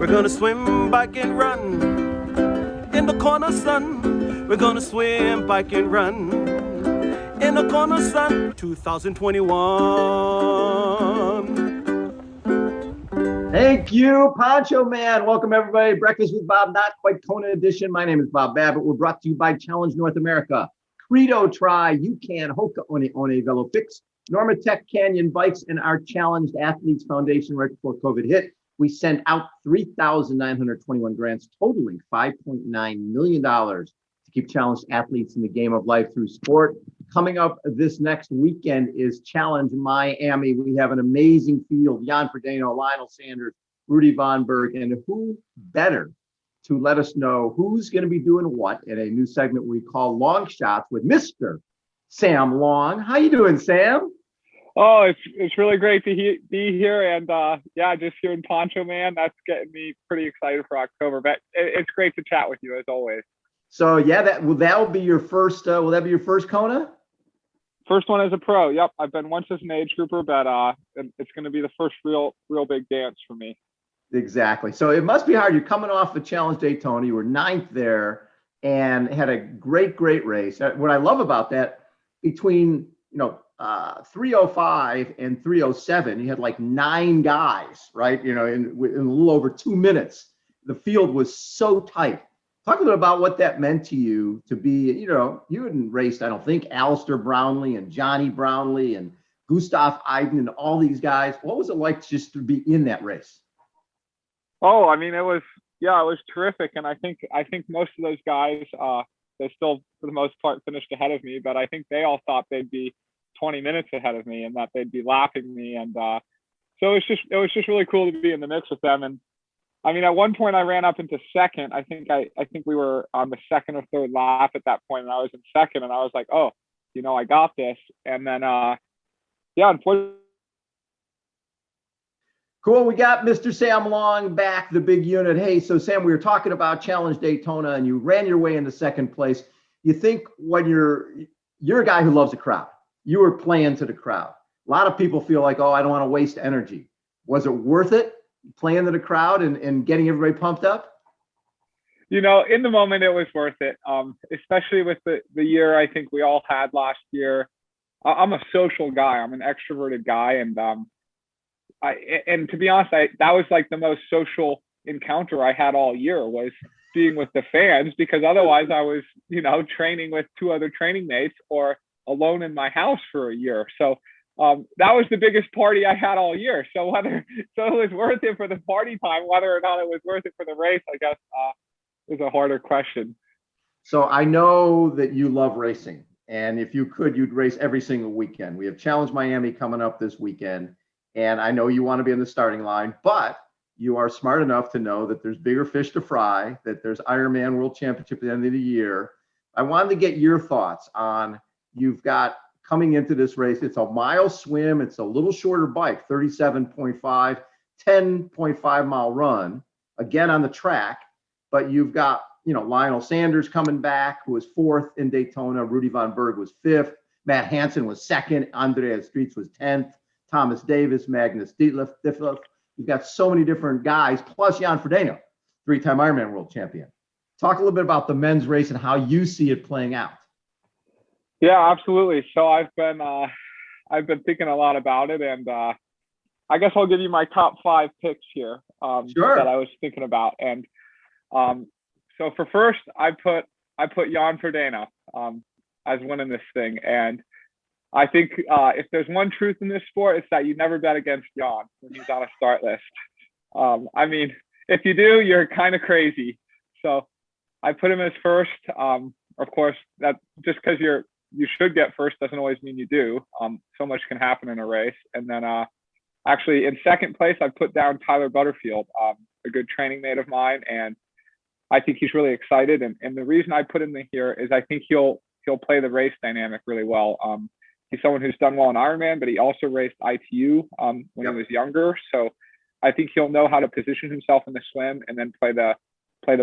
gonna swim, bike, and run in the corner sun. We're gonna swim, bike, and run in the corner sun. 2021. Thank you, Poncho Man. Welcome, everybody. Breakfast with Bob, not quite Kona edition. My name is Bob Babbitt. We're brought to you by Challenge North America, Credo Try, You Can, Hoka One One Velo Fix, Normatec Canyon Bikes, and our Challenged Athletes Foundation. Right before COVID hit, we sent out 3,921 grants, totaling $5.9 million to keep challenged athletes in the game of life through sport. Coming up this next weekend is Challenge Miami. We have an amazing field: Jan Frodeno, Lionel Sanders, Rudy Von Berg, and who better to let us know who's going to be doing what in a new segment we call Long Shots with Mr. Sam Long. How you doing, Sam? Oh, it's really great to be here, and just hearing Poncho Man, that's getting me pretty excited for October. But it's great to chat with you as always. So yeah, that'll be your first. Will that be your first Kona? First one as a pro. Yep, I've been once as an age grouper, but it's going to be the first real big dance for me. Exactly. So it must be hard. You're coming off the Challenge Daytona. You were ninth there and had a great race. What I love about that, between 3:05 and 3:07, you had like 9 guys, right? In a little over 2 minutes. The field was so tight. Talk a little about what that meant to you to be, you hadn't raced, I don't think, Alistair Brownlee and Johnny Brownlee and Gustav Iden and all these guys. What was it like just to be in that race? Oh, I mean, it was terrific. And I think most of those guys, they still, for the most part, finished ahead of me, but I think they all thought they'd be 20 minutes ahead of me and that they'd be lapping me. And so it was just really cool to be in the mix with them. And I mean, at one point I ran up into second. I think we were on the second or third lap at that point, and I was in second, and I was like, oh, I got this. And then, unfortunately. Cool. We got Mr. Sam Long back, the big unit. Hey, so Sam, we were talking about Challenge Daytona, and you ran your way into second place. You think when you're a guy who loves a crowd, you were playing to the crowd. A lot of people feel like, oh, I don't want to waste energy. Was it worth it? Playing to the crowd and getting everybody pumped up? In the moment, it was worth it, especially with the year I think we all had last year. I'm a social guy. I'm an extroverted guy. And to be honest, that was like the most social encounter I had all year, was being with the fans, because otherwise I was, training with 2 other training mates or alone in my house for a year. So that was the biggest party I had all year. So it was worth it for the party time, whether or not it was worth it for the race, I guess, is a harder question. So I know that you love racing, and if you could, you'd race every single weekend. We have Challenge Miami coming up this weekend, and I know you want to be in the starting line, but you are smart enough to know that there's bigger fish to fry, that there's Ironman World Championship at the end of the year. I wanted to get your thoughts on, you've got, coming into this race, it's a mile swim. It's a little shorter bike, 37.5, 10.5 mile run, again on the track. But you've got, Lionel Sanders coming back, who was 4th in Daytona. Rudy Von Berg was 5th. Matt Hansen was 2nd. Andreas Streets was 10th. Thomas Davis, Magnus Dietlef. You've got so many different guys, plus Jan Frodeno, 3-time Ironman world champion. Talk a little bit about the men's race and how you see it playing out. Yeah, absolutely. So I've been thinking a lot about it, and I guess I'll give you my top 5 picks here Sure. that I was thinking about. And so for first, I put Jan Frodeno as winning this thing, and I think if there's one truth in this sport, it's that you never bet against Jan when he's on a start list. I mean, if you do, you're kind of crazy. So I put him as first. Of course, that just because you should get first doesn't always mean you do. So much can happen in a race. And then actually in second place, I put down Tyler Butterfield, a good training mate of mine. And I think he's really excited. And the reason I put him in here is I think he'll play the race dynamic really well. He's someone who's done well in Ironman, but he also raced ITU when he was younger. So I think he'll know how to position himself in the swim and then play the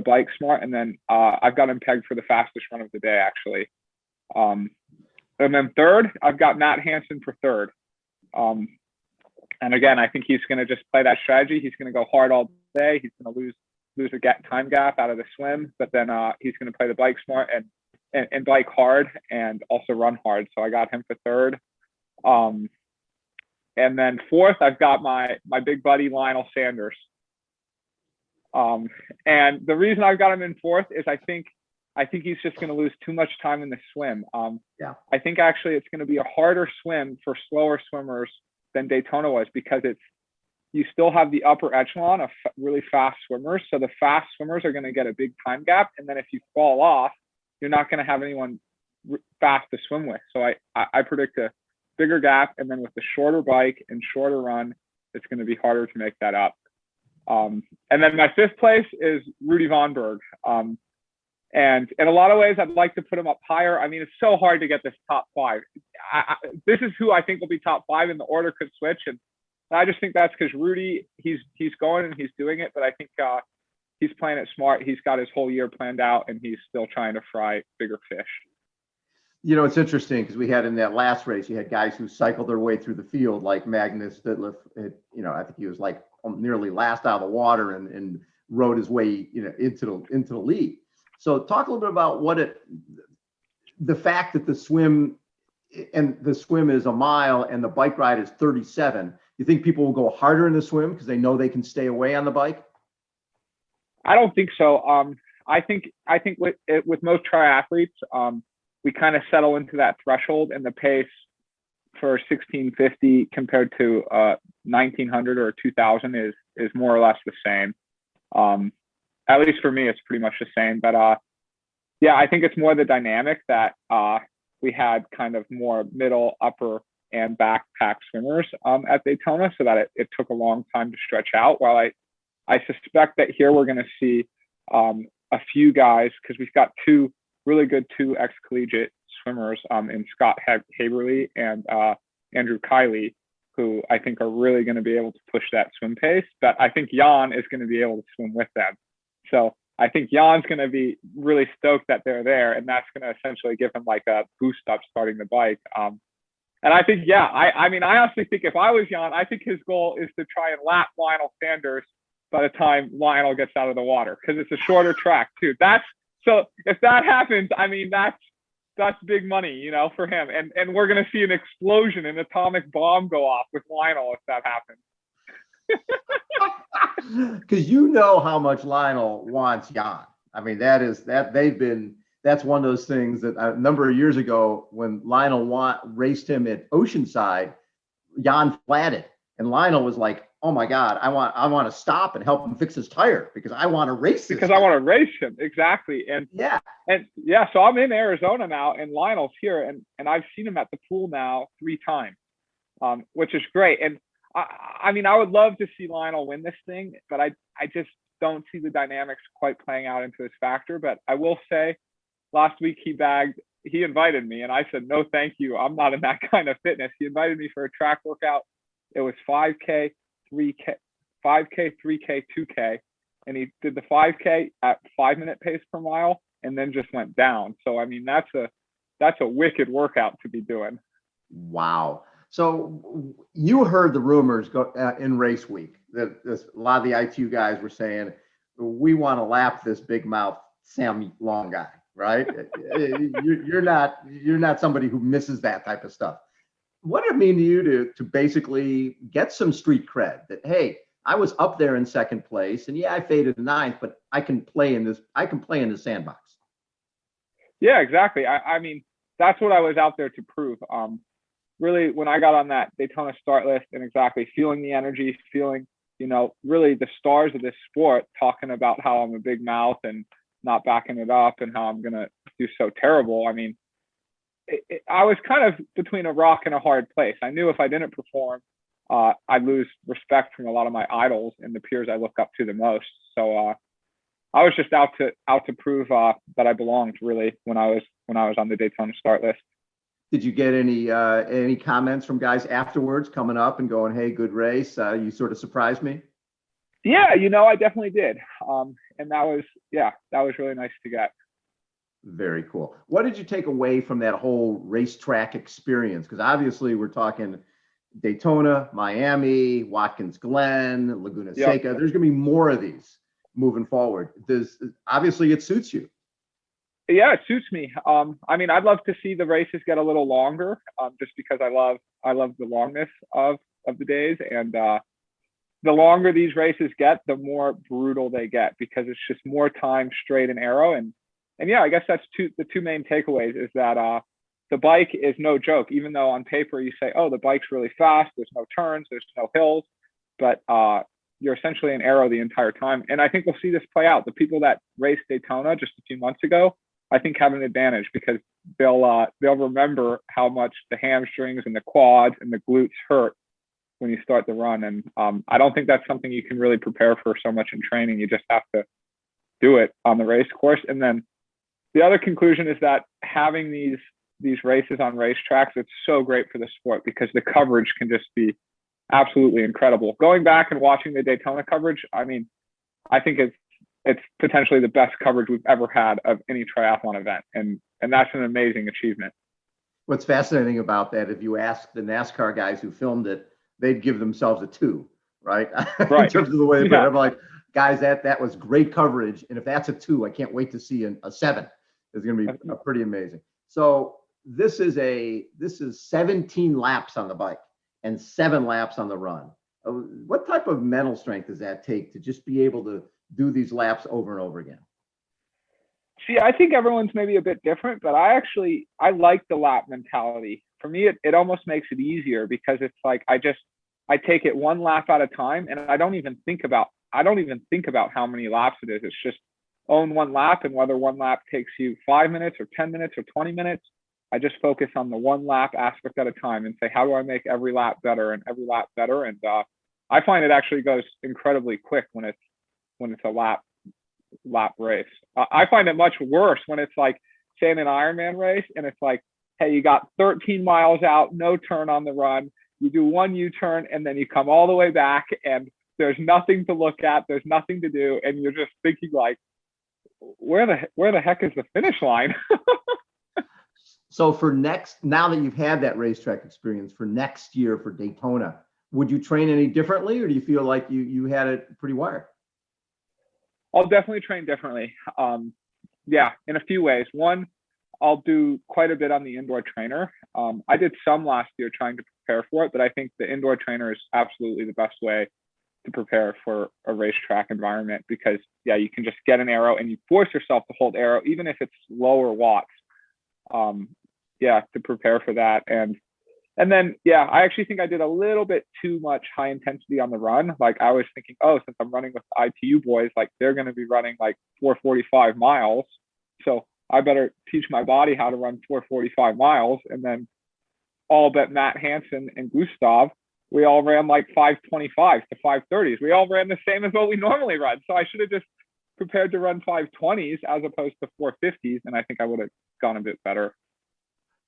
bike smart. And then I've got him pegged for the fastest run of the day, actually. And then third, I've got Matt Hansen for third. And again, I think he's going to just play that strategy. He's going to go hard all day. He's going to lose a time gap out of the swim, but then he's going to play the bike smart and bike hard and also run hard. So I got him for third. And then fourth, I've got my big buddy Lionel Sanders. And the reason I've got him in fourth is I think he's just going to lose too much time in the swim. I think actually it's going to be a harder swim for slower swimmers than Daytona was, because you still have the upper echelon of really fast swimmers. So the fast swimmers are going to get a big time gap. And then if you fall off, you're not going to have anyone fast to swim with. So I predict a bigger gap. And then with the shorter bike and shorter run, it's going to be harder to make that up. And then my fifth place is Rudy Von Berg. And in a lot of ways, I'd like to put him up higher. I mean, it's so hard to get this top five. This is who I think will be top five, and the order could switch. And I just think that's because Rudy, he's going and he's doing it. But I think he's playing it smart. He's got his whole year planned out, and he's still trying to fry bigger fish. You know, it's interesting because we had in that last race, you had guys who cycled their way through the field, like Magnus Ditlev. I think he was like nearly last out of the water and rode his way, into the lead. So talk a little bit about the fact that the swim is a mile and the bike ride is 37. You think people will go harder in the swim because they know they can stay away on the bike? I don't think so. I think with most triathletes, we kind of settle into that threshold, and the pace for 1650 compared to 1900 or 2000 is more or less the same. At least for me, it's pretty much the same. But I think it's more the dynamic that we had kind of more middle, upper, and backpack swimmers at Daytona, so that it took a long time to stretch out. While I suspect that here we're going to see a few guys, because we've got two ex-collegiate swimmers in Scott Haberly and Andrew Kiley, who I think are really going to be able to push that swim pace. But I think Jan is going to be able to swim with them. So I think Jan's going to be really stoked that they're there, and that's going to essentially give him like a boost up starting the bike. And I think, I mean, I honestly think if I was Jan, I think his goal is to try and lap Lionel Sanders by the time Lionel gets out of the water, because it's a shorter track too. So if that happens, I mean, that's big money, for him. And we're going to see an explosion, an atomic bomb go off with Lionel if that happens. Because how much Lionel wants Jan. I mean, that's one of those things that a number of years ago when Lionel raced him at Oceanside, Jan flatted, and Lionel was like, "Oh my God, I want to stop and help him fix his tire because I want to race this." Because I want to race him, exactly. So I'm in Arizona now, and Lionel's here, and I've seen him at the pool now 3 times, which is great. And I mean, I would love to see Lionel win this thing, but I just don't see the dynamics quite playing out into his factor. But I will say, last week he invited me, and I said, no, thank you. I'm not in that kind of fitness. He invited me for a track workout. It was 5K, 3K, 2K. And he did the 5K at 5-minute pace per mile and then just went down. So, I mean, that's a wicked workout to be doing. Wow. So you heard the rumors go in race week that a lot of the ITU guys were saying, we want to lap this big mouth Sam Long guy, right? you're not somebody who misses that type of stuff. What did it mean to you to basically get some street cred that, hey, I was up there in second place and I faded to ninth, but I can play in the sandbox. Yeah, exactly. I mean, that's what I was out there to prove. Really, when I got on that Daytona start list and exactly feeling the energy, feeling, really the stars of this sport talking about how I'm a big mouth and not backing it up and how I'm going to do so terrible. I mean, I was kind of between a rock and a hard place. I knew if I didn't perform, I'd lose respect from a lot of my idols and the peers I look up to the most. So I was just out to prove that I belonged, really, when I was on the Daytona start list. Did you get any comments from guys afterwards coming up and going, hey, good race? You sort of surprised me. Yeah, I definitely did. And that was really nice to get. Very cool. What did you take away from that whole racetrack experience? Because obviously we're talking, Daytona, Miami, Watkins Glen, Laguna Yep. Seca. There's going to be more of these moving forward. Obviously it suits you. Yeah, it suits me. I mean, I'd love to see the races get a little longer, just because I love the longness of the days, and the longer these races get, the more brutal they get, because it's just more time straight and arrow. And yeah, I guess that's the two main takeaways is that the bike is no joke, even though on paper you say, oh, the bike's really fast, there's no turns, there's no hills, but you're essentially an arrow the entire time. And I think we'll see this play out. The people that raced Daytona just a few months ago, I think have an advantage, because they'll remember how much the hamstrings and the quads and the glutes hurt when you start the run. And I don't think that's something you can really prepare for so much in training. You just have to do it on the race course. And then the other conclusion is that having these races on racetracks, it's so great for the sport, because the coverage can just be absolutely incredible. Going back and watching the Daytona coverage, I mean, I think it's potentially the best coverage we've ever had of any triathlon event. And that's an amazing achievement. What's fascinating about that, if you ask the NASCAR guys who filmed it, they'd give themselves a 2, right? Right. In terms of the way they put it. Yeah. I'm like, guys, that was great coverage. And if that's a 2, I can't wait to see a 7. It's going to be pretty amazing. So this is 17 laps on the bike and 7 laps on the run. What type of mental strength does that take to just be able to do these laps over and over again? See, I think everyone's maybe a bit different, but I like the lap mentality. For me, it almost makes it easier, because it's like I take it one lap at a time, and I don't even think about how many laps it is. It's just own one lap, and whether one lap takes you 5 minutes or 10 minutes or 20 minutes, I just focus on the one lap aspect at a time and say, how do I make every lap better and every lap better? And I find it actually goes incredibly quick when it's a lap race. I find it much worse when it's like, say, in an Ironman race, and it's like, hey, you got 13 miles out, no turn on the run. You do one U-turn, and then you come all the way back, and there's nothing to look at, there's nothing to do, and you're just thinking like, where the heck is the finish line? So now that you've had that racetrack experience for next year for Daytona, would you train any differently, or do you feel like you had it pretty wired? I'll definitely train differently. Yeah, in a few ways. One, I'll do quite a bit on the indoor trainer. I did some last year trying to prepare for it, but I think the indoor trainer is absolutely the best way to prepare for a racetrack environment, because yeah, you can just get an arrow and you force yourself to hold arrow, even if it's lower watts. Yeah, to prepare for that. And then, yeah, I actually think I did a little bit too much high intensity on the run. Like I was thinking, oh, since I'm running with ITU boys, like they're going to be running like 445 miles. So I better teach my body how to run 445 miles. And then all but Matt Hansen and Gustav, we all ran like 525s to 530s. We all ran the same as what we normally run. So I should have just prepared to run 520s as opposed to 450s. And I think I would have gone a bit better.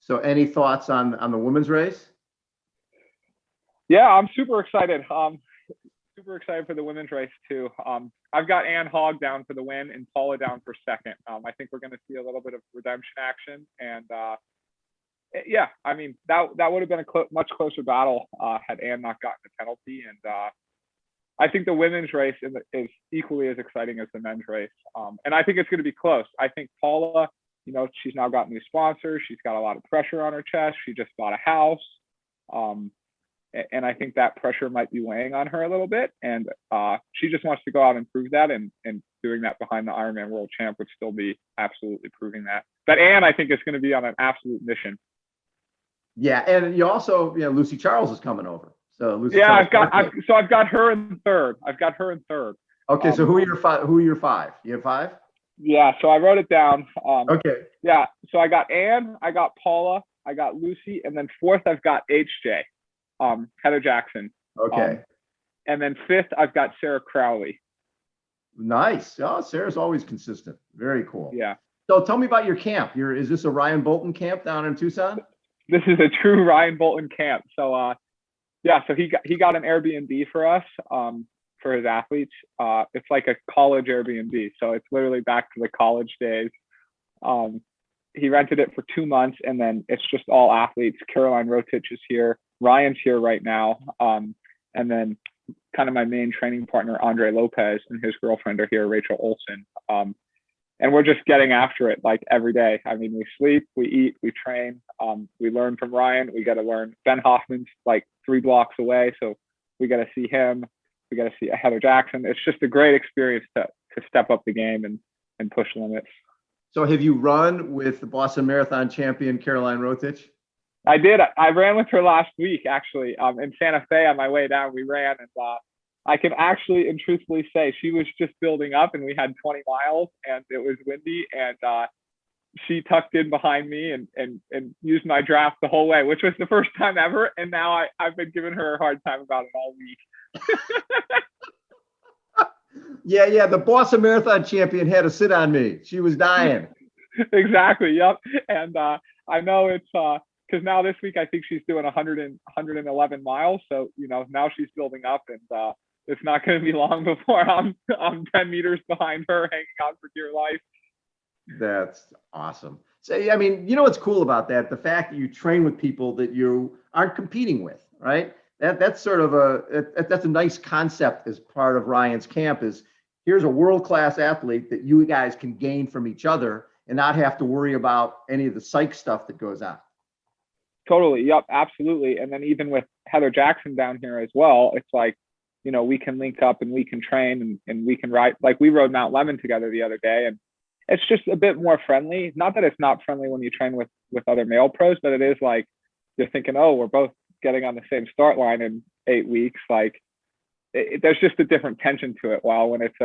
So any thoughts on the women's race? Yeah, I'm super excited. Super excited for the women's race too. I've got Ann Hogg down for the win and Paula down for second. I think we're going to see a little bit of redemption action. And yeah, I mean, that would have been a much closer battle had Ann not gotten a penalty. And I think the women's race is equally as exciting as the men's race. And I think it's going to be close. I think Paula, you know, she's now got new sponsors. She's got a lot of pressure on her chest. She just bought a house. And I think that pressure might be weighing on her a little bit. And she just wants to go out and prove that. And doing that behind the Ironman World Champ would still be absolutely proving that. But Ann, I think, is going to be on an absolute mission. Yeah. And you also, Lucy Charles is coming over. So Lucy yeah, Charles I've got her in third. Okay. So who are your five? You have 5? Yeah, so I wrote it down. Okay. Yeah, so I got Ann, I got Paula, I got Lucy, and then fourth I've got HJ, Heather Jackson. Okay. And then fifth I've got Sarah Crowley. Nice. Oh, Sarah's always consistent. Very cool. Yeah. So tell me about your camp. Is this a Ryan Bolton camp down in Tucson? This is a true Ryan Bolton camp. So yeah, so he got an Airbnb for us. For his athletes. It's like a college Airbnb. So it's literally back to the college days. He rented it for 2 months, and then it's just all athletes. Caroline Rotich is here. Ryan's here right now. And then kind of my main training partner, Andre Lopez, and his girlfriend are here, Rachel Olson. And we're just getting after it like every day. I mean, we sleep, we eat, we train. We learn from Ryan. We got to learn. Ben Hoffman's like 3 blocks away, so we got to see him. We got to see Heather Jackson. It's just a great experience to step up the game and push limits. So have you run with the Boston Marathon champion, Caroline Rotich? I did. I ran with her last week, actually, in Santa Fe. On my way down, we ran, and I can actually and truthfully say she was just building up, and we had 20 miles, and it was windy, and she tucked in behind me and used my draft the whole way, which was the first time ever. And now I've been giving her a hard time about it all week. Yeah. The Boston Marathon champion had to sit on me. She was dying. Exactly. Yep. And I know it's because now this week I think she's doing 111 miles. So, now she's building up, and it's not going to be long before I'm 10 meters behind her, hanging on for dear life. That's awesome. So, I mean, what's cool about that? The fact that you train with people that you aren't competing with, right? That's sort of that's a nice concept as part of Ryan's camp. Is here's a world-class athlete that you guys can gain from each other and not have to worry about any of the psych stuff that goes on. Totally. Yep. Absolutely. And then even with Heather Jackson down here as well, it's like, we can link up and we can train and we can ride. Like we rode Mount Lemmon together the other day, and it's just a bit more friendly. Not that it's not friendly when you train with other male pros, but it is like you're thinking, oh, we're both getting on the same start line in 8 weeks. Like there's just a different tension to it. While when it's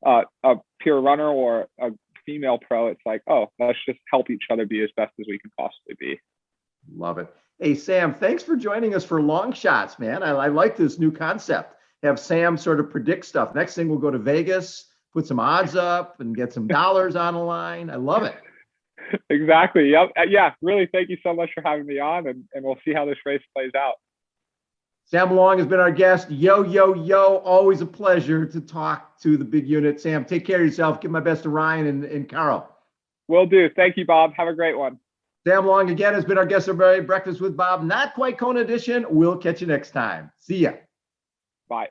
a pure runner or a female pro, it's like, oh, let's just help each other be as best as we can possibly be. Love it. Hey, Sam, thanks for joining us for Long Shots, man. I like this new concept. Have Sam sort of predict stuff. Next thing, we'll go to Vegas, put some odds up and get some dollars on the line. I love it. Exactly. Yep. Yeah. Really. Thank you so much for having me on, and we'll see how this race plays out. Sam Long has been our guest. Yo. Always a pleasure to talk to the big unit. Sam, take care of yourself. Give my best to Ryan and Carl. Will do. Thank you, Bob. Have a great one. Sam Long again has been our guest, everybody. Breakfast with Bob, not quite Kona edition. We'll catch you next time. See ya. Bye.